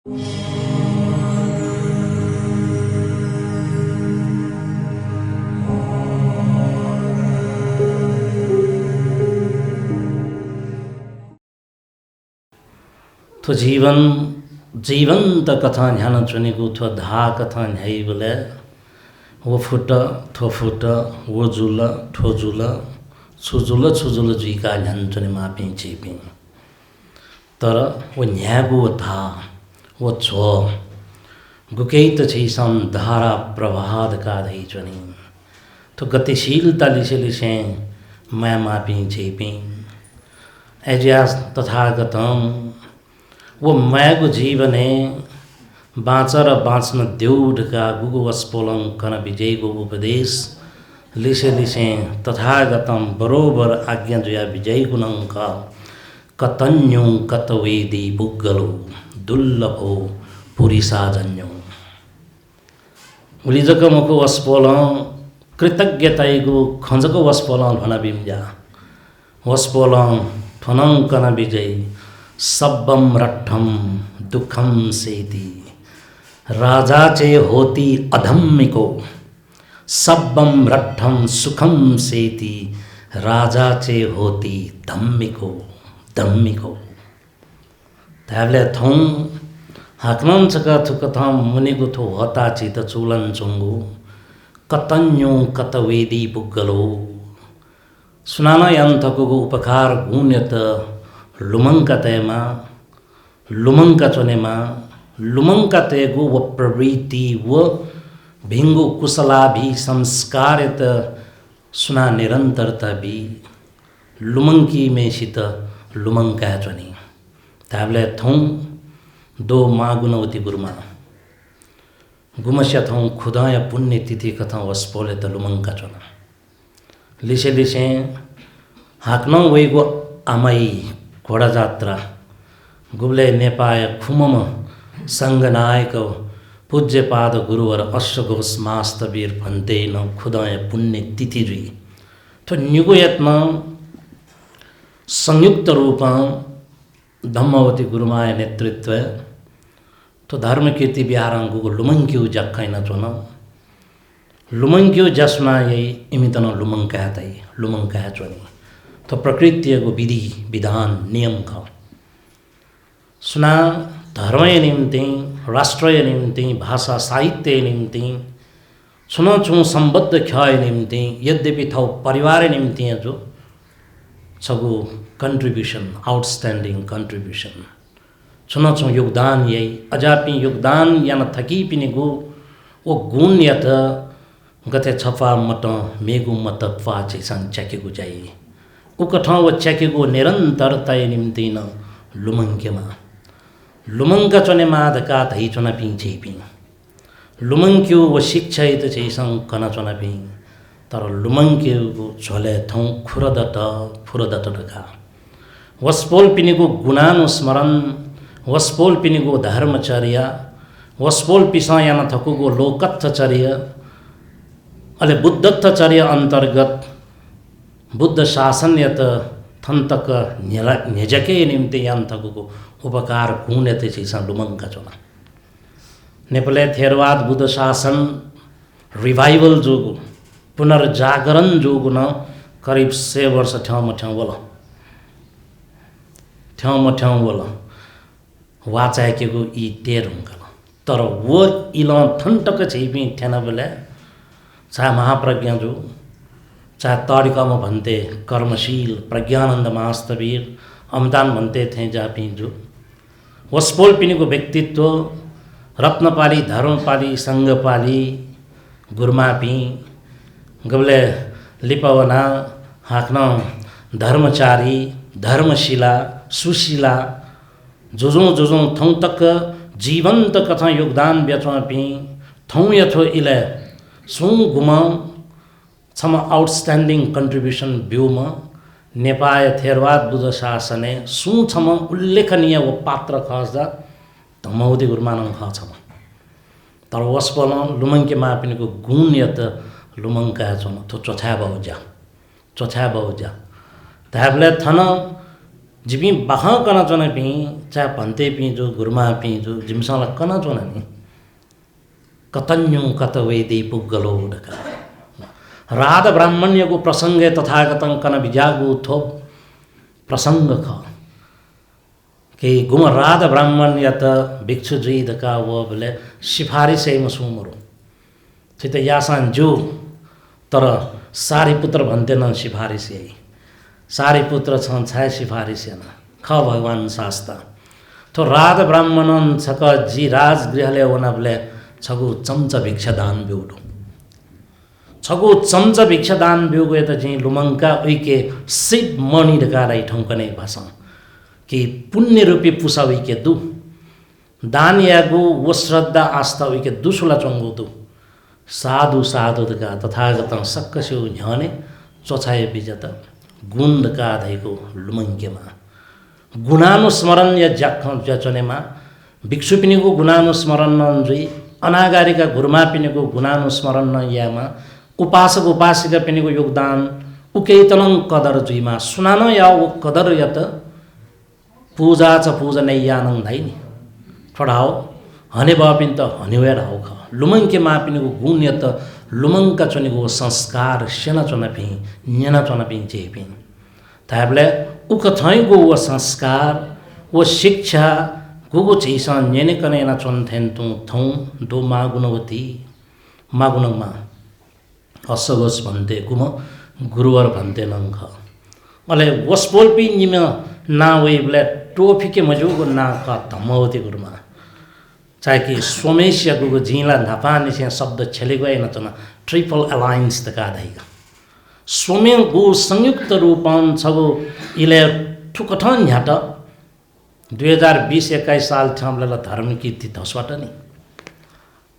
थो जीवन जीवंत कथा ध्यान चुनेको थो धा कथा न्याय बोले वो फुट थो फुट वो जुल ठो जुल छुजुल छुजुल जुइका ध्यान चुने मापी चेपी तर वो न्यागो था वो छो गुकै त छैसम धारा प्रभात का धै चुनी तो गतिशीलता लिसे लिसे मैं मापी चेपी एजास तथागतम वो मैगो जीवने बाँचर बाँच्न देउढका गुगु वस्पोलं कन विजयको उपदेश लिसे लिसे तथागतम बरोबर आज्ञा जुया विजय गुणंक कतन्यो कतवेदी बुग्गलो दुर्लभो पुरिसाजन्यो उलिजक मको वस्पोलं कृतज्ञताइगो खंजको वस्पोलं भना बिम्जा वस्पोलं ठनं कन विजय सब्बम रट्ठम दुखम सेती राजा चे होती अधम्मिको सब्बम रट्ठम सुखम सेती राजा चे होती धम्मिको धम्मिको त्याबले थौं हाक्नं चका थुकथम मुनिगु थो हता चित चुलन चुंगु कतन्यो कतवेदी बुग्गलो सुनाना यन्थको उपकार गुण्यत लुमंका तेमा लुमंका चुनेमा लुमंका तेगो व प्रवृत्ति व भिंगो कुशलाभि संस्कारित सुना निरंतरता भी लुमंकी में शित लुमंका चुनी ताबले थौं दो मागुनवती गुरुमा गुमस्या थौं खुदाय पुण्य तिथि कथा वस्पोले त लुमंका चुना लिसे लिसे हाक्न वैगो आमाई घोडा जात्रा गुब्ले नेपाय खुमम संगनायक पूज्यपाद गुरुवर अश्वघोष मास्तवीर भन्ते न खुदाय पुण्य तिथि जुई तो निगोयत्न संयुक्त रूप धम्मवती गुरुमाय नेतृत्व तो धर्म कीर्ति बिहारंगु लुमंक्यु जक्खैन चोन लुमंक्यु जसमा यही इमितन लुमंका चोनी तो प्रकृतिको विधि विधान नियम का सुना धर्मय निम्ति राष्ट्रय निम्ति भाषा साहित्य निम्ति सुनो छु सम्बद्ध ख्याय निम्ति यद्यपि थौ परिवार निम्ति जो छगु कंट्रीब्यूशन आउटस्टैंडिंग कंट्रीब्यूशन सुनो छु योगदान यही अजापि योगदान यान थकी पिने गो वो गुण यत गते छफा मत मेगु मत फा चाहिँ चकेगु जाइ उकठाउँ व चकेगो निरन्तरता निम्ति न लुमंक्यमा लुमंका चने माधका धै चना पिङ छेपिङ लुमंक्यु व शिक्षा त छैसं कन चना पिङ तर लुमंक्यु झोले थौं खुरदट ढका वस्पोल पिनेगो गुणानुस्मरण वस्पोल पिनेगो धर्मचर्य वस्पोल पिसायान थकुगो लोकत्थचर्य अले बुद्धत्थचर्य अन्तर्गत बुद्ध शासन यत थन्तक न्यजके निम्ति यान्थको उपकार गुण्यते चाहिँ लुमंका चोना नेपाली थेरवाद बुद्ध शासन रिभाइवल जोगु पुनर्जागरण जोगु न करिब 100 वर्ष ठाउँ बोल वाचाकेको यी टेर हुँकल तर वो इल थन्तक छैपि ठेन बेला चाहे महाप्रज्ञा जो चाहे तरिकामा भन्ते कर्मशील प्रज्ञानंद मास्तवीर अमदान भन्ते थे जापी जो वस्पोल पिनेको व्यक्तित्व रत्नपाली धर्मपाली संघपाली गुरुमापी गबले लिपवना हाक्न धर्मचारी धर्मशिला सुशीला जोजों थौं तक जीवंत कथा योगदान बेचपी थौं यथो इले सुं गुमा छम आउटस्टैंडिंग कंट्रीब्यूशन ब्यूमा नेपाल थेरवाद बुद्ध शासने सुं छम उल्लेखनीय व पात्र खस्दा धम्मवती गुरुमानङ खछम तर वस्पल लुमंके मापिनेको गुण यत लुमंका छन तो चोछा बहुजा त्याबले थन जिपी बाहा कना चोना पी चाहे भन्ते पी जो गुरुमा पी जो जिमसाला कना चोना नि कतन्यु कत वेदी पुगलो डका राध ब्राह्मण्यको प्रसङ्गे तथागतं कन बिजागु थोप प्रसङ्ग ख कि गुम राध ब्राह्मण या त भिक्षु जुई दका वो बोले सिफारिसै मसुमरो छित यासान जो तर सारीपुत्र भन्दैनन् सिफारिस यही सारीपुत्र छन् छाय सिफारिस न ख भगवान शास्ता तो राध ब्राह्मणन छक जी राजगृहले वनबले छगु चम्चा भिक्षादान बिउडु छगु चम्चा भिक्षादान बिउगु त जी लुमङ्का उइके शिव मणि ढकाराई ठौकने भाषा कि पुण्य रूपी पुसा उइके दु दान यागु वो श्रद्धा आस्था उइके दुसुला चंगु दु साधु साधु दका तथागत सक्कस्यु झने चोछाय बिजत गुण दका धैको लुमङ्केमा गुणानुस्मरण या जाख जचनेमा भिक्षु पिनेको गुणानुस्मरण नजुई अनागारिका गुरुमा पिनेको गुणानुस्मरण यामा उपासक उपासिका पिनेको योगदान उकेतनं कदर जुइमा सुनान या वो कदर यत पूजा च पूजा नै यानं धाइनि ठडाओ हने बापिन त हनेवेर हाउ ख लुमङ्के मापिनेको गुण यत लुमङ्का चनेको संस्कार सेना चनपि न्यना चनपि चेपि ताबले उक थैगो वो संस्कार वो शिक्षा गुगु चैसा न्यने कनेना चन्थेन तु थौ दो मागुणवती मागुणमा असगोस भन्ते गुम गुरुवर भन्ते नंख अले वसपोल्पी निम ना वेबले टोफिके मजुगो ना का धम्मवती गुरुमा चाहे कि सोमेश्य गुगु जिला नापाने से शब्द छलेगो न तना ट्रिपल अलायन्स तका धाइगा सोमे गु संयुक्त रूपन छगो इले ठुकठन ह्याट 2020-21 साल ठमले धर्मकीर्ति धसबाट नि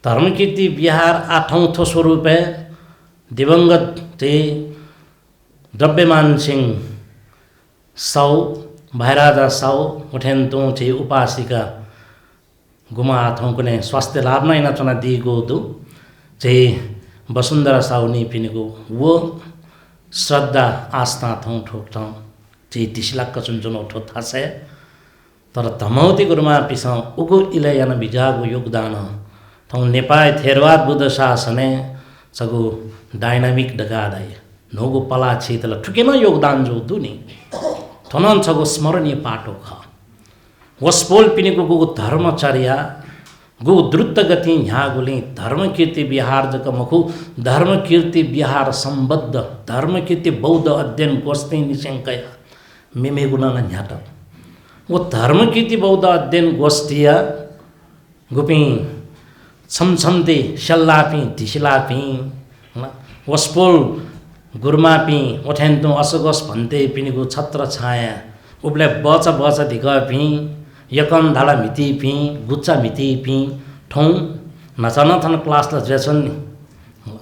धर्मकीर्ति बिहार 8औं थो स्वरूप दिवंगत ते द्रव्यमान सिंह साउ भाइराजा साउ उठेन्तों चे उपासिका गुमा हाथों को ने स्वास्थ्य लाभ नै नचना दिगो दु चे वसुन्धरा साउनी पिनेको वो श्रद्धा आस्था थौ ठोक्थौ चे दिशलाक चुनचुन उठो थासे तर धमौती गुरुमा पिसा उगु इलयन बिजागु योगदान थौ नेपाल थेरवाद बुद्ध शासने सगु डायनामिक डगादाय नोगु पला क्षेत्र ठुकेन योगदान जो दुनी थनन छगु स्मरणीय पाटो ख वसपोल पिनेको गु धर्मचर्या गु द्रुत गति यहाँ गुली धर्मकीर्ति बिहार जक मखु धर्मकीर्ति बिहार सम्बद्ध धर्मकीर्ति बौद्ध अध्ययन गोष्ठी निशंकय मेमे गुणाला न्याट वो धर्मकीर्ति बौद्ध अध्ययन गोष्ठिया गुपी छमछमदे शल्लापी ढिसिलापी वसपोल गुरुमापी ओठेन्तो असगस भन्ते पिनेको छत्र छाया उबले बचा बचा दिगपी यकन धाला मिति पी गुच्चा मिति पी ठौ नचन थन क्लास ल जेसन नि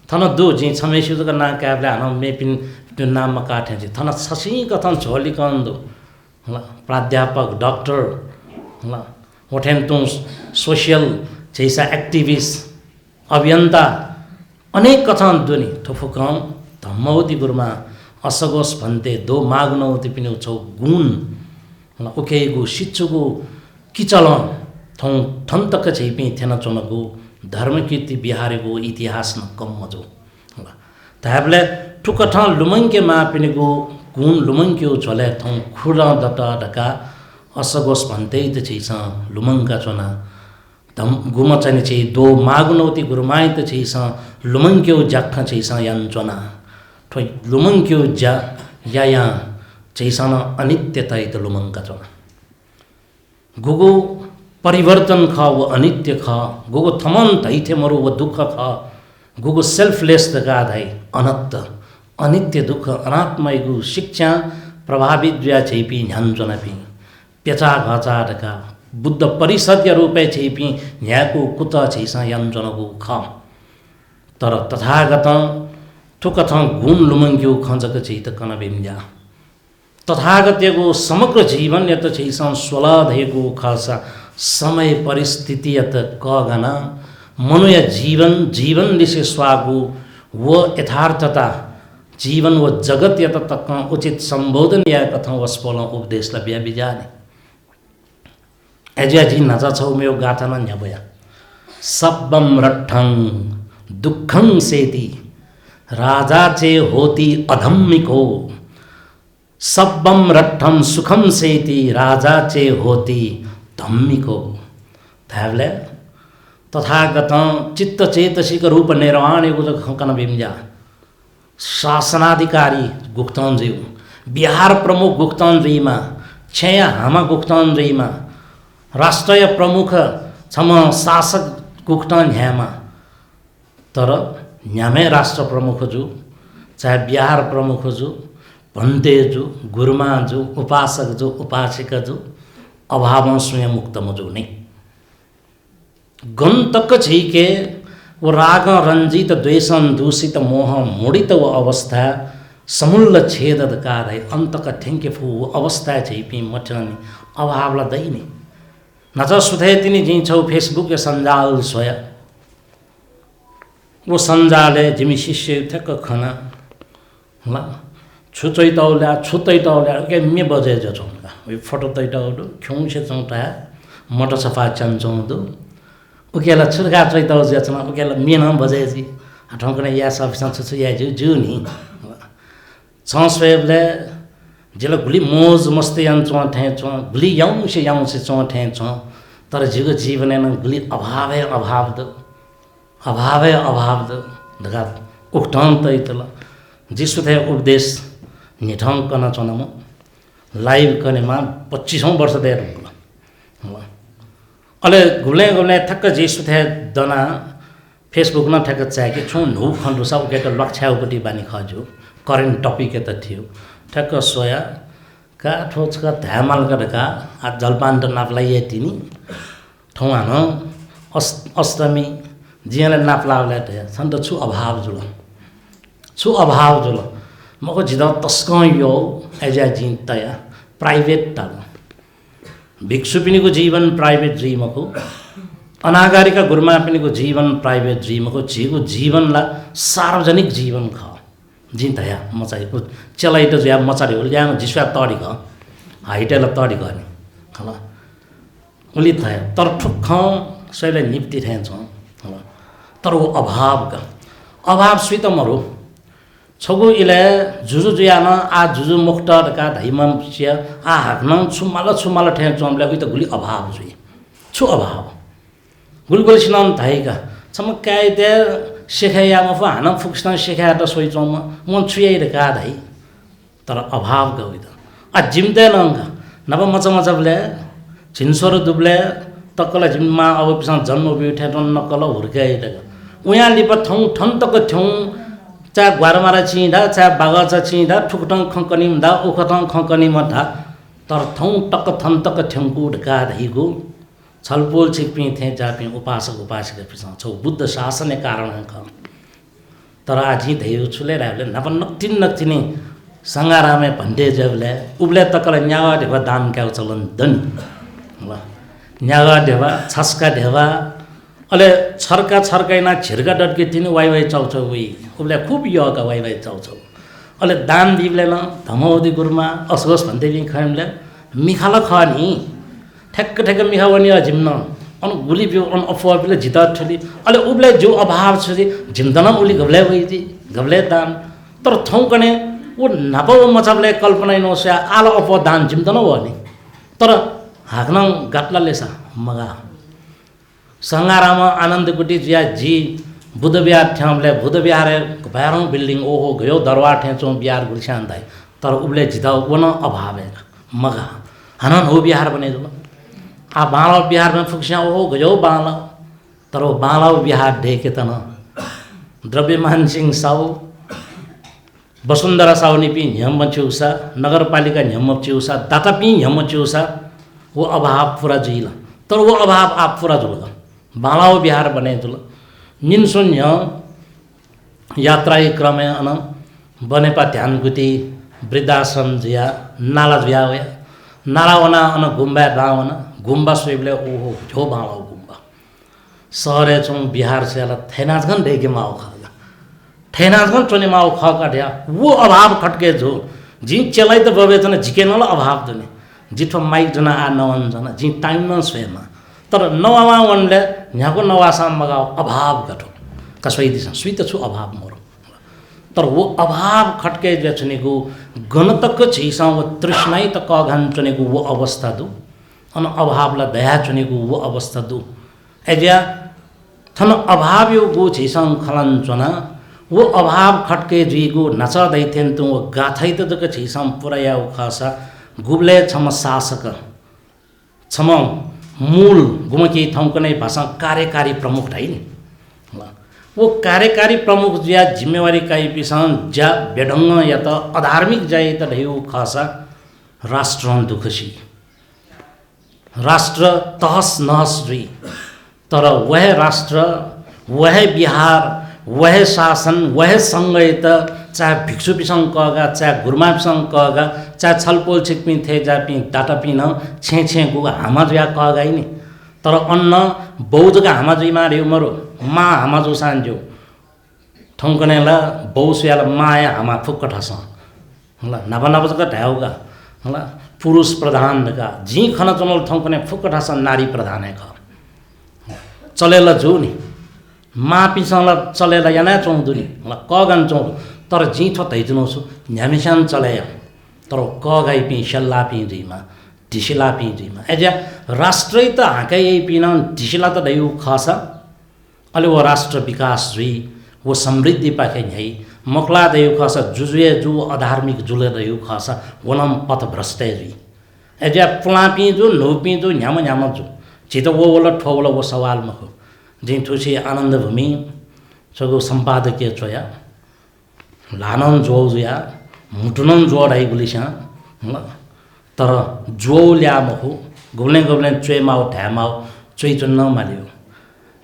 थन दु जी छमेसु जक ना क्याबले हान मे पिन त्यो नाम काठे जी थन छसी कथन झोली कन्दो ल प्राध्यापक डाक्टर ल होठेन तु सोशल जैसा एक्टिभिस्ट अभियन्ता अनेक कथन दुनी थोफुकम धम्मवती गुरुमा असगोस भन्ते दो माग्नौती पिने छौ गुण उकेगु शिक्षुगु किचल थौ ठन्तक छैपि थेन चनको धर्मकीर्ति बिहारेको इतिहास न कम मजो ताबले ठुकठ लुमङ्के मापिनेको गुण लुमङ्क्यो झले थौ खुरा दटा ढका असगोस भन्दै त छैछ लुमङ्का चना धम गुम चने छै दो माग्नौती गुरुमाइ त छैछ लुमङ्क्यो जाख्खा छैछ यान चना ठोइ लुमङ्क्यो जा या चैसान अनित्यता त लुमङ्का चना गुगु परिवर्तन ख वो अनित्य ख गुगु थमन धैथे मरु वो दुःख ख गुगु सेल्फलेस दगा धाइ अनत्त अनित्य दुःख अनात्मयगु शिक्षा प्रभावित ज्या छैपि न्यान्जनपि पेचा घचा ढका बुद्ध परिषद रूपे छैपि न्याको कुत छैसा यान्जनको ख तर तथागत ठुकथ गुण लुमङ्क्यो खञ्जक छैत कन बिम्जा तथागतको समग्र जीवन यत छैसा स्वलाधेको खासा समय परिस्थिति यत कगना मनुय जीवन दिसे स्वागु वो यथार्थता जीवन व जगत यत तक उचित संबोधन या कथं वस्पोल उपदेशला बिया बिजाने एजिया जी नजा छौ मेरो गाथा न न्याबया सब्बम रट्ठं दुःखं सेति राजा चे होती अधम्मिको सब्बम रट्ठं सुखम सेति राजा चे होती धम्मिको थावले तथागत चित्तचेतसिक रूप निर्वाण युग खंकन बिमजा शासनाधिकारी गुप्तानज्यू बिहार प्रमुख गुप्तानज्यूमा छया हामा गुप्तानज्यूमा राष्ट्रिय प्रमुख छम शासक गुप्तान ह्यामा तर न्यामे राष्ट्र प्रमुख जु चाहे बिहार प्रमुख जु भन्ते जु गुरुमा जु उपासक जु उपासिका जु अभाव स्वयं मुक्त मजु नै गन्तक छिके वो राग रंजित द्वेषं दूषित मोह मुडित वो अवस्था समूल छेदद कादै अंतक ठेंके फु अवस्था छिपी मठनी अभावला दैनी नज सुथे तिनी जी छौ फेसबुक संजाल सोया वो संजाले जिमी शिष्य ठक्क खना ला छुचै तौल्या के मे बजे जचौंगा वे फोटो तैटाउडु ख्युंसे चौंटा मोटो सफा चंचौंदु उकेला छुर्गा चैतौ जचना उकेला मेना बजेजी ठौकने या सफिसन छु या जु नि छस्वेबले जिला गुली मोज मस्ती अन चो ठे चो गुली याउं से चो ठे चो तर जिगो जीवन न गुली अभाव द दगा उक्टान तैतला जिसुथे उपदेश निठं कन चनम लाइभ कनेमा 25औं वर्ष दे रुला अले गुले ठक्क जिसुथे दना फेसबुक न ठक्क चाहे छु नु खण्डु सब के लक्ष्याउपटी बानी खजु करेन्ट टपिक त थियो ठक्क सोया का ठोचका धामाल का आ जलपान त नाप्लाई तिनी ठौआ न अष्टमी जियाले नाप्लावले त सन्त छु अभाव जुल मको जिदा तस्क यो एजा जिन तया प्राइवेट ता भिक्षुपिनीको जीवन प्राइवेट जीवको अनागारिका गुरुमा पिनीको जीवन प्राइवेट जीवको जीवनला सार्वजनिक जीवन ख जिन तया मचाइको चलाइ त ज्या मचारे हो ल्या जिस्वा तडी ग हाइटेला तडी गर्ने खला उली तया तर ठुक्ख सैले निप्ति थेन्छ खला तर वो अभाव स्वित मरो छगु इले जुजु जुयान आ जुजु मुक्टर का धैमम सिया आ हाक्न छुमाल ठेन्छ हमले उइ त गुली अभाव जुइ छु अभाव गुलगुल सिनन धाइका चमकाइ दे शेखाया मफु हान फुक्सन शेखाया त सोइचम मन छुयै रे का धाइ तर अभाव गइ त आ जिम्दे नंग नब मचमचबले छिनसोर दुबले तकला जिम्मा अब पिसा जन्म बिठे नकल हुर्काइ त उया लिप थौ ठन तक थौ चा ग्वारमारा छिदा चा बागचा छिदा ठुकटङ खंकनिम दा उखटङ खंकनिम धा तर थौ टक थन तक ठ्यांकु ढका धैगु छलपोल छिपि थे जापि उपासक उपासिका पिसा छौ बुद्ध शासनले कारण ख तर आजि धैउ छुले राले नपन नक्तिनी संगारामे भन्डे जबले उबले तकला न्यावा ढेवा दान क्याउ चलन दन ल न्यावा ढेवा छस्का ढेवा अले छर्काइना छिर्का डटके थिन वाइ चाउचाउ उइ उबले खूब यका वाइ चाउचाउ अले दान दिबले न धमौदी गुरुमा असगस भन्दै बि खैमले मिखाल खनी ठ्याक्क मिखावनी जिम्न अन गुली बिउ अन अफवाबिले जिता ठली अले उबले जो अभाव छ जिम्दन उली गबले दान तर थौ कने ओ नपो मचबले कल्पना नोस्या आलो अफवा दान जिम्दन वनी तर हाक्न गाटलाले सा मगा संगाराम आनन्दकुटी जिया जी बुद्ध विहार ठ्यामले बुद्ध विहार भैरौं बिल्डिङ ओहो गयो दरबार ठेचौं बिहार गुलशान दाइ तर उबले जिता वन अभाव मगा हनन हो बिहार बने जुल आ बालाव बिहार में फुक्स्या ओहो गयो बालाव तर वो बालाव बिहार ढेके तन द्रव्यमान सिंह साउ वसुन्धरा साउ निपि न्यम चिउसा नगरपालिका न्यम चिउसा दातापि न्यम चिउसा वो अभाव पूरा जिल तर वो अभाव आप पूरा जुल बालाव बिहार बने जुल निन्सुन्य यात्रा क्रमे अन बनेपा ध्यानगुटी वृद्धाश्रम जिया नाला जिया नालावना अन गुम्बा दावना गुम्बा सुइबले ओहो झो बालाव गुम्बा सहरे चौं बिहार से अला थैनाजगन देखे माओ खाला ठेनाजगन चोने माओ ख काट्या वो अभाव खटके जो जी चलाई त बबेचना झिकेनला अभाव जने जिठो माइक जना आ नवन जना जी टाइम न स्वेमा तर नवामा वनले न्याको नवासा मगाओ अभाव गठो कसै दिस सुई त छु अभाव मोर तर वो अभाव खटके जचनेको गणतक छिसा वो तृष्णाई त कघान चनेको वो अवस्था दु अन अभावला दया चनेको वो अवस्था दु एज्या थन अभाव यो गो छिसा खलन चना वो अभाव खटके जीगो नचा दैथेन तु गाथै त जक छिसा पुराया खासा गुबले छम शासक छम मूल गुमकी थौकनै भाषा कार्यकारी प्रमुख है नि वो कार्यकारी प्रमुख ज्या जिम्मेवारी काई पिसान ज्या बेढंग या त अधार्मिक जाय त ढेउ खासा राष्ट्र दुखसी राष्ट्र तहस नहस जुई तर वह राष्ट्र वह बिहार वह शासन वह संघ त चाहे भिक्षु पिसंग कगा चाहे गुरुमा पिसंग कगा चाहे छलपोल छिकपि थे जापि डाटा पिन छे छे गु हामा ज्या कगा नि तर अन्न बौद्धका हामा जुइमा रे मरो मा हामा जो सान्जो ठौकनेला बौस्याला माया हामा फुक्क ठस होला नभ नभका ढाउगा होला पुरुष प्रधान का जी खन चमल ठौकने फुक्क ठस नारी प्रधान है ख चलेला जो नि मा पिसला चलेला याना चौधुरी होला कगन चौ तर जी छ तैजनो छु न्यामिसान चलाया तर क गाई पि सल्ला पि जिमा ढिसिला पि जिमा एजा राष्ट्रै त हाकै पिन ढिसिला त दैउ खसा अले वो राष्ट्र विकास जुई वो समृद्धि पाखे है मकला दैउ खसा जुजुए जु अधार्मिक जुले दैउ खसा वनम पथ भ्रष्ट जुई एजा पुलापि जो नोपि जो न्याम न्याम जो छित वो वला ठोवला वो सवाल मखो जी ठुसी आनन्द भूमि सगो सम्पादकीय चोया लानन जोया मुटुनन जोडाई गुलिसा तर जो ल्यामखो गुल्ने गुल्ने चोयमाओ ढ्यामाओ चोइ चुन्न मालियो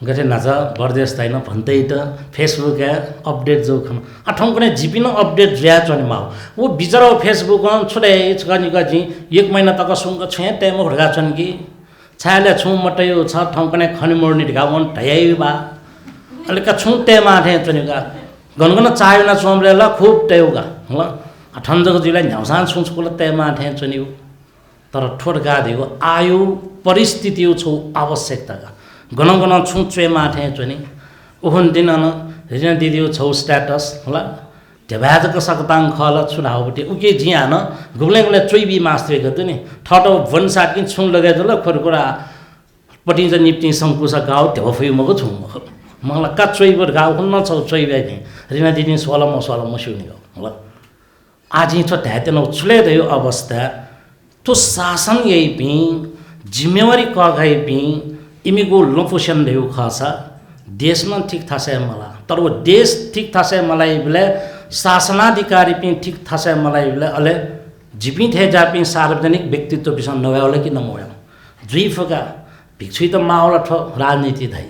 गथे नाचा बर्देश ताइन भन्दै त फेसबुक अपडेट जो खन अठौं कुनै जिपिन अपडेट ज्या चने माओ वो बिचरा फेसबुक छुडे छगनी गजी एक महिना तक सुंग छे टेम घडगा छन कि छाले छु मटयो छ ठौं कुनै खनि मोर्नी ढगा वन ढयाइ बा अलिका छु टेमा थे चनिगा गनगन चायना चोमलेला खूब टेउगा होला ठन्जको जिल्ला न्याउसान सुन्छकुल टेमा थे चनियो तर ठोडगा दियो आयु परिस्थिति छौ आवश्यकताका गनगन छु चेमा थे चनि ओहन दिन न रिजन दिदियो छौ स्टेटस होला देबाजको सकताङ खल छुडाउबटे उके जियान गुब्ले गुब्ले चोइबी मास्त्रे गत नि ठटो भनसा कि छु लगे जल खोरकोरा पटि ज निप्ति संकुसा गाउ त्यो फय मगो छु मलाई का चोइबर गाउ हुन्न छौ चोइबे नि रिना दिदि सोला मसुनि होला आजि छ ध्यातेन छुले दयो अवस्था तो शासन यही पि जिम्मेवारी कगाई पि इमीको लोपोषण देउ खासा देशमा ठीक थासे मला तर वो देश ठीक थासे मलाई बेले शासनाधिकारी पि ठीक थासे मलाई बेले अले जिपि थे जापि सार्वजनिक व्यक्तित्व विषय नभएला कि नमोया जुइ फका भिक्षु त माओला ठ राजनीति थाइ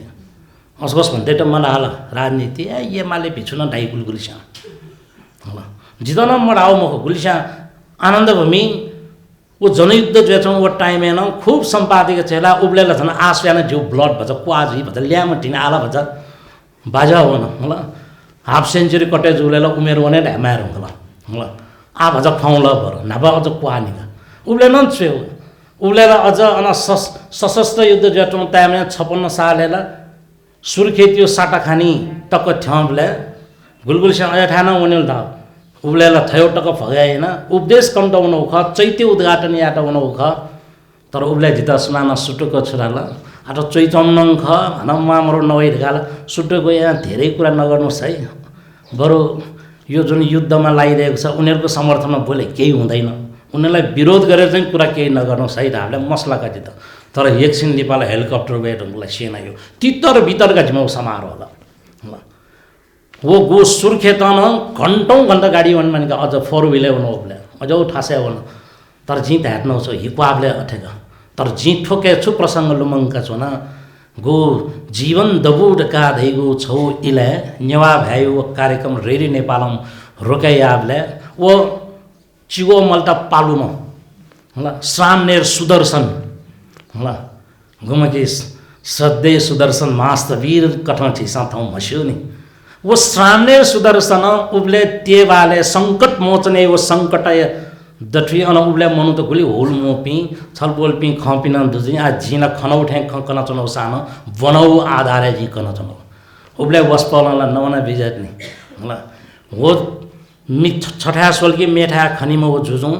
असगस भन्दै त मला हाला राजनीति ए माले भिक्षु न ढाइ गुलगुलिसा होला जिदन मडाओ मखो गुलिसा आनन्द भूमि वो जनयुद्ध जो छ वो टाइम है ना खूब संपादिक चेला उब्लेला छन आस्याना जो ब्लड भज क्वाजी भज ल्याम टिन आला भज बाजा हो न होला हाफ सेन्चुरी कटेज उलेला उमेर वने ढ्यामार होला होला आ भज फाउला भर नभा अझ क्वानी उब्ले न छे उब्लेला अझ अन सशस्त्र युद्ध जो छ टाइम 56 सालेला सुर्खेतियो साटा खानी टक ठ्यामले गुलगुलसँग अठाना वनेल दा उब्लेला थयो टक भगाएन उपदेश कम्टाउन उख चैत्य उद्घाटन याटा उन उख तर उब्ले जिता सुनाना सुटुको छुराला आटा चैचम्नङ ख हनमा मरो नभइ ढगाला सुटुको यहाँ धेरै कुरा नगर्नुस् है बरु यो जुन युद्धमा लागिरहेको छ उनीहरुको समर्थनमा बोले केही हुँदैन उनीलाई विरोध गरेर चाहिँ कुरा केही नगर्नुस् है हामीले मसलाका जित तर एकछिन नेपाल हेलिकप्टर बेडलाई सेना यो तितर भितरका जिम्मेवार समारोह होला वो गो सुर्खेतन घन्टौं घन्टा गाडी वन मानिका अझ 4 व्हीलर वन ओब्ले अझ ठासे वन तर जी ध्यान छ हिपाबले अठेगा तर जी ठोके छु प्रसंग लुमंका छ न गो जीवन दबुड का धैगो छौ इले नेवा भ्यायो कार्यक्रम रेडी नेपालम रोकायाबले वो चिगो मल्टा पालुम होला सामनेर सुदर्शन होला गुमकी सद्य सुदर्शन मास्त वीर कठन छिसा थौ मस्यो नि वो श्राम्य सुदर्शन उबले तेवाले संकट मोचने वो संकटाय दठी अन उबले मनु त गुली होल मोपी छलबोल पी खपिन दुजी आ जिना खनौ ठे खकन चनो सानो बनौ आधारे जी कन चनो उबले वस्पलला नवना बिजत नि होला वो मि छठा सोल की मेठा खनिमा वो जुजु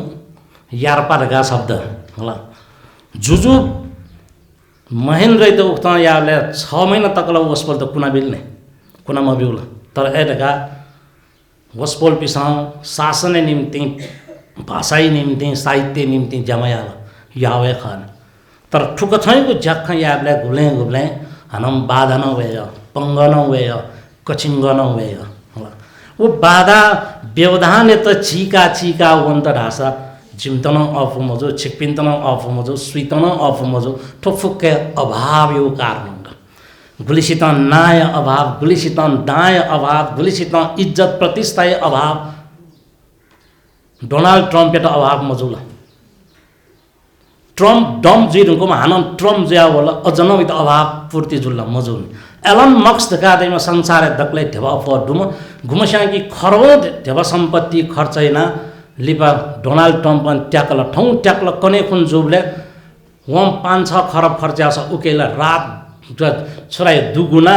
यारपा गा शब्द होला जुजु महेन्द्र त उक्त याले 6 महिना तकला वस्पल त कुना बिल्ने कुना मबिउला तर एटका वस्पल पिसा शासन निम्ति भाषाई निम्ति साहित्य निम्ति जमायाला यावे खान तर ठुक छैको झक्ख याबले गुले गुले हनम बाधा न वेय पंग न वेय कचिंग न वेय होला वो बाधा व्यवधान त चीका चीका वंत ढासा जिमतन अफ मजो छिकपिन्तन अफ मजो सुइतन अफ मजो ठोफुक्के अभाव यो कारण गुलिसित नाय अभाव गुलिसित दाय अभाव गुलिसित इज्जत प्रतिष्ठा अभाव डोनाल्ड ट्रम्प एट अभाव मजुला ट्रम्प डम जिरुको हानन ट्रम्प ज्या होला अजनवित अभाव पूर्ति जुल्ला मजुल एलन मक्स दकादैमा संसार दक्लै ढेवा फडुम घुमस्या कि खरबौं ढेवा सम्पत्ति खर्चैना लिपा डोनाल्ड ट्रम्प ट्याकल ठौं ट्याकल कने खुन जुबले वम 5-6 खरब खर्चा छ उकेला रात छोराइ दुगुना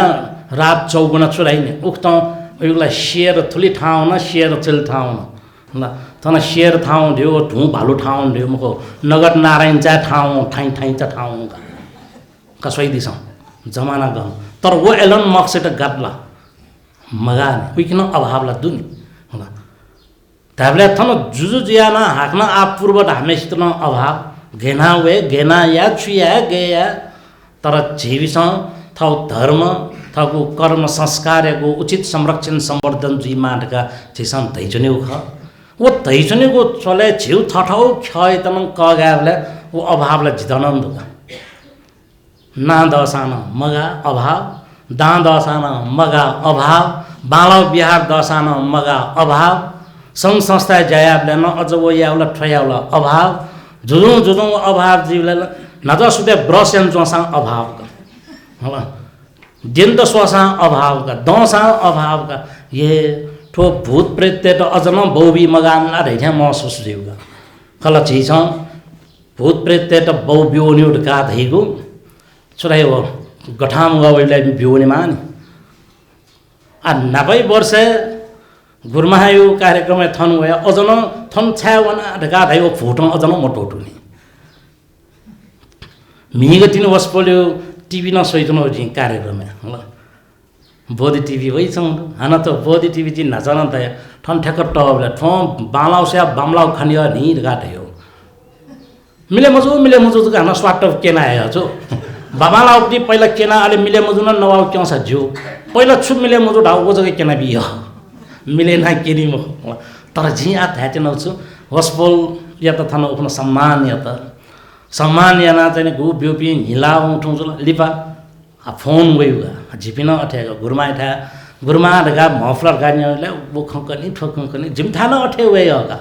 रात चौगुना छोराइने उक्त उलाई शेयर थुली ठाउँ न शेयर चल ठाउँ न तन शेयर ठाउँ दियो ढुँ भालु ठाउँ दियो मको नगद नारायण चा ठाउँ ठाई ठाई चा ठाउँ कसै दिसौ जमाना गन तर वो एलन मक्सेट गाडला मगाने उकिन अभावला दुनि होला ताबले थन जुजु जियाना हाक्न आ पूर्व धामेसितन अभाव घेना वे घेना या छुया गया तर जीविस थौ धर्म थको कर्म संस्कारको उचित संरक्षण संवर्धन जी माटका छिसन तैजने ख वो तैजने को चले छिउ थठौ खय तन कगावले वो अभावले जितनन दुका ना दसान मगा अभाव दाँ दसान मगा अभाव बालव बिहार दसान मगा अभाव संघ संस्था जयाबले न अझ वो यावला ठयावला अभाव जुजु जुजु अभाव जीवले नजसुदे ब्रसेन जोसा अभाव का होला दिन स्वसा अभाव का दसा अभाव का ये ठो भूत प्रेत तो अजन बौबी मगान ना रहे महसूस जीवगा कल चीज भूत प्रेत तो बौ बिओनी उठका धैगु छोराइ वो गठाम गवैले बिओनी मान आ 90 वर्ष गुरमायु कार्यक्रम थन वया अजन थन छावना ढका धैगु फोटो अजन मोटो टुनी मिगतिन वस्पोल्यो टिभी न सोइतनो जी कार्यक्रम होला बोधी टिभी वइ छौ हाना त बोधी टिभी जी नचन त ठन ठेक टबले ठो बालाउ से बामलाउ खनिया नि गाथ्यो मिले मजु त हाना स्वाट केना आयो जो बाबालाउ पनि पहिला केना अले मिले मजु न नवाउ क्यों छ जो पहिला छु मिले मजु ढाउको जगे केना बियो मिले ना केनी म तर जी आ थाते न छु वस्पोल या त थन उफन सम्मान या त सम्मान याना चाहिँ गु ब्योपी हिला उठौँ जुल लिपा फोन गयुगा झिपिन अठेगा गुरमा ढगा मफलर गानीले वो खंकनी ठोकंकनी जिमथाना अठे वेगा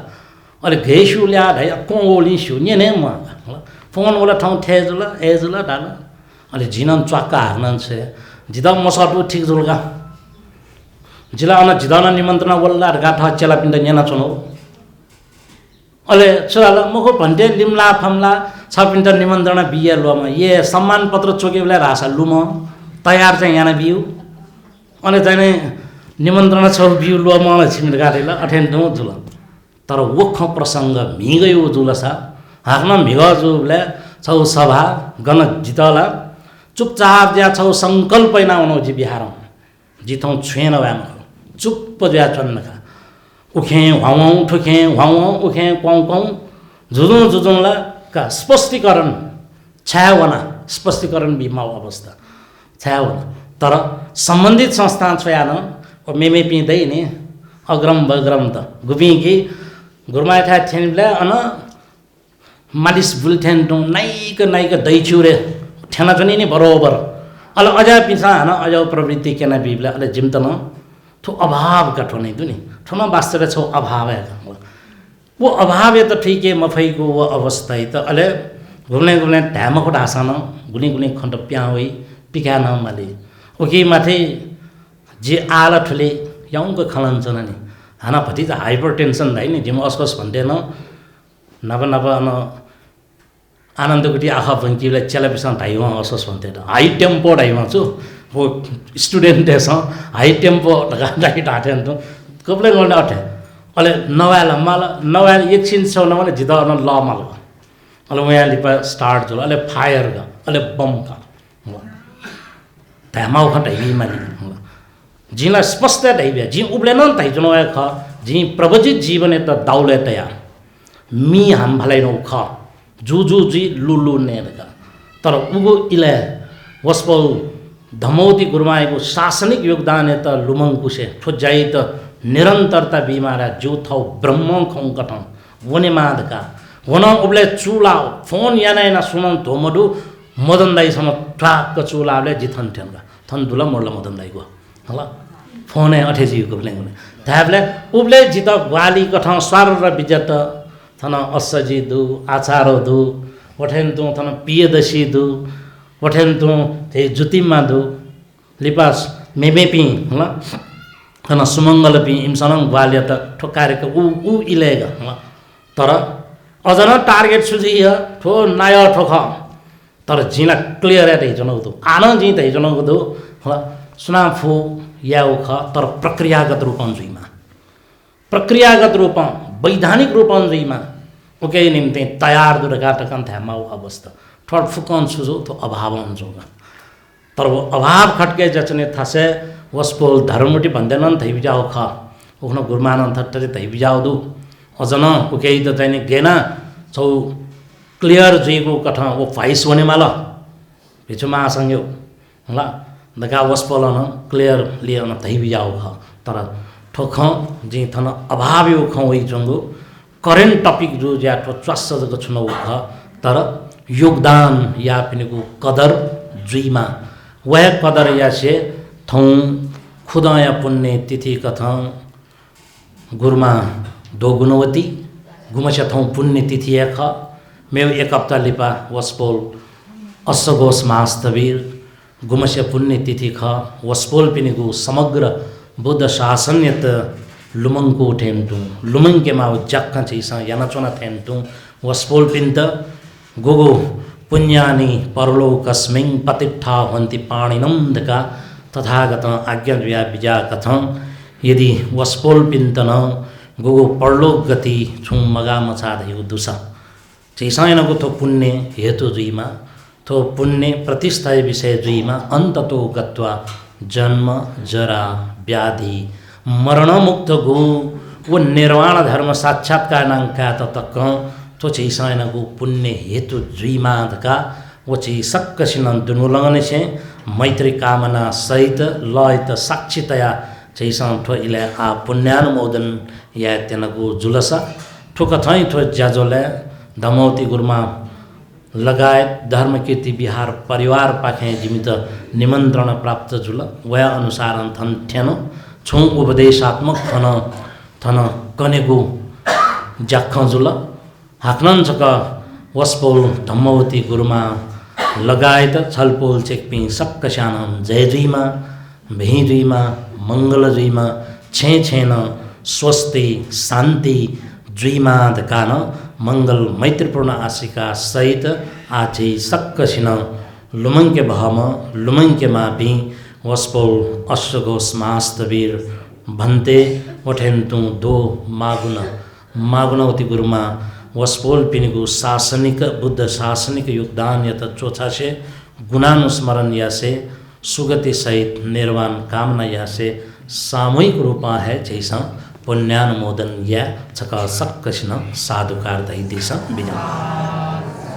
अरे घेसु ल्या ढाइ कोंगोली सु नेने म फोन वाला ठाउँ ठेजुला एजुला डाला अरे जिनन च्वाक्का हार्नन छे जिदा मसटु ठीक जुलगा जिला अन जिदाना निमन्त्रणा वल्ला ढगा ठ चेला पिन्द नेना चनो अले छोराला मको भन्टे लिम्ला फम्ला छपिन्ट निमन्त्रणा बिया लुमा ये सम्मान पत्र चोकेबला रासा लुम तयार चाहिँ याना बिउ अनि चाहिँ निमन्त्रणा छ बिउ लुमा छिमिल गाडेला अठेन दउ जुल तर वख प्रसंग मिगयो जुलसा हाक्न मिग जुले छौ सभा गन जितला चुपचाप ज्या छौ संकल्प नै उनो जी बिहार जितौ छेन वाम चुप ज्या चन्नका उखे वाउ ठुखे वाउ उखे क्वाउ क्वाउ जुजुला का स्पष्टीकरण छायावना स्पष्टीकरण बिमा अवस्था छायावना तर सम्बन्धित संस्था छयान मेमे पिँदै नि अग्रम बग्रम त गुबिकी गुरमाठा ठेनले अन मालिस बुलठेन दु नाइक दैचुरे ठेना पनि नि बरोबर अल अझ पिसा हन अझ प्रवृत्ति केना बिबले अले जिमतन थो अभाव का ठोनै दुनि ठोना वास्तव छौ अभाव है वो अभाव है तो ठीक है मफई को वो अवस्था है तो अले घुम्ने ढाम को ढासन गुनी खण्ड प्याउ पिका न माले ओके माथि जे आला ठुले याउंको खलन नि हाना फटी त हाइपर टेन्सन दाइ नि जिम अस्कस भन्दैन नब नब न आनन्दगुटी आखा भन्कीलाई चेलापिसँग ढाइवा असोस भन्थे हाई टेम्पो ढाइवा छु वो स्टुडेन्ट छ हाई टेम्पो ढाकी ढाटे त कपले गर्ने अठे अले नवाला माल नवाल एकछिन छ नभने जिता न ल माल अले वया लिपा स्टार्ट जो अले फायर ग अले बम का धमाउ ख ढाइबी माली जिला स्पष्ट ढाइबे जि उब्ले न ताइ जनो ख जि प्रवजित जीवन त दाउले तया मी हम भलाई नो ख जुजु जी लुलु नेरका तर उगो इले वस्पल धमौती गुरुमाएको शासनिक योगदान त लुमङकुसे ठोज्जाइ त निरन्तरता बिमारा जो थौ ब्रह्म खौंकठ वने मादका वन उब्ले चुला फोन याना सुनन धोमडु मदन दाइसम्म ट्राक चुलाले जिथन ठेनका थन दुला मोडला मदन दाइको होला फोनै अठेजीको ब्लेङले थाबले उब्ले जित ग्वाली कठ स्वार र बिजत थन असजी दु आचारो दु वठेन तु थन पियदशी दु वठेन तु ते जुतिमा दु लिपास मेमेपि होला थन सुमंगल पि इमसनङ ग्वाल्य त ठोकारेको उ इलेगा होला तर अझन टार्गेट सुझी ठो नाय ठोख तर जिना क्लियर एट हिजो नगदु आन जि त हिजो नगदु होला सुनाफु याउख तर प्रक्रियागत रूपमा जुइमा प्रक्रियागत रूपमा वैधानिक रूपमा जुइमा ओके निम्ति तयार दुर्गा टकन थ्यामाउ अवस्था ठोट फुकन सुजो तो अभाव जोगा तर वो अभाव खटके जचने थासे वस्पोल धर्ममुटी भन्दैनन् थै बिजाउ ख उखन गुरमानन थट्टरे थै बिजाउ दु अजन ओके त चाहिँ गेना छौ क्लियर जुइको कथा वो फाइस वने माल बिचमा आसँग्यो होला दगा वस्पोलन क्लियर लियन थै बिजाउ ख तर ठोख जि थन अभाव यो खौ जंगो करेन्ट टपिक जो ज्या ठो च्वास जको छुनौ ख तर योगदान या पिनेको कदर जुइमा वह कदर या से थौ खुदाया पुण्य तिथि कथा गुरुमा दो गुणवती गुमश थौ पुण्य तिथि ख मेव एक हप्ता लिपा वस्पोल असगोस मास्तवीर गुमश पुण्य तिथि ख वस्पोल पिनेको समग्र बुद्ध शासन्यत लुमङको ठेन्टु लुमङके माउ जक्का छैसा याना चोना ठेन्टु वस्पोल पिन्त गोगो पुण्यानि परलोकस्मिं पतिष्ठा हन्ति पाणिनन्दका तथागत आज्ञा बिजा कथं यदि वस्पोल पिन्तन गोगो परलोक गति छुङ मगा मचा धैउ दुसा छैसायनको थो पुण्य हेतु जुइमा थो पुण्य प्रतिष्ठा विषय जुइमा अन्ततो गत्वा जन्म जरा व्याधि मरण मुक्त गो वो निर्वाण धर्म साक्षात्कार नंका तक तो छैसायनको पुण्य हेतु जुइमादका वो चाहिँ सक्कसिन दुनुलङने छे मैत्री कामना सहित लयत साक्षीतया छैसा ठो इले आ पुण्यानुमोदन या तेनको जुलसा ठोक थै ठो ज्याजोले धमौती गुरुमा लगायत धर्मकीर्ति बिहार परिवार पाखे जिमित निमन्त्रण प्राप्त जुल वया अनुसार थन ठेनो छौं उपदेशात्मक थन कनेगु जाख जुल हाक्नन छक वस्पोल धम्मवती गुरुमा लगायत छलपोल चेकपि सक्कशान जयजुइमा भेजुइमा मङ्गलजुइमा छेन स्वस्ति शान्ति जुइमा दकान मङ्गल मैत्रीपूर्ण आशिका सहित आछि सक्कसिन लुमङके भम लुमङके मापि वस्पोल अश्वघोष मास्तवीर भन्ते वठेन्तु दो मागुनवती गुरुमा वस्पोल पिनिगु शासनिक बुद्ध शासनिक योगदान यत चोछासे गुणानुस्मरण यासे सुगति सहित निर्वाण कामना यासे सामूहिक रूपमा है जैसा पुण्यानुमोदन या छका सक्कसिन साधुकार दै दिशा बिना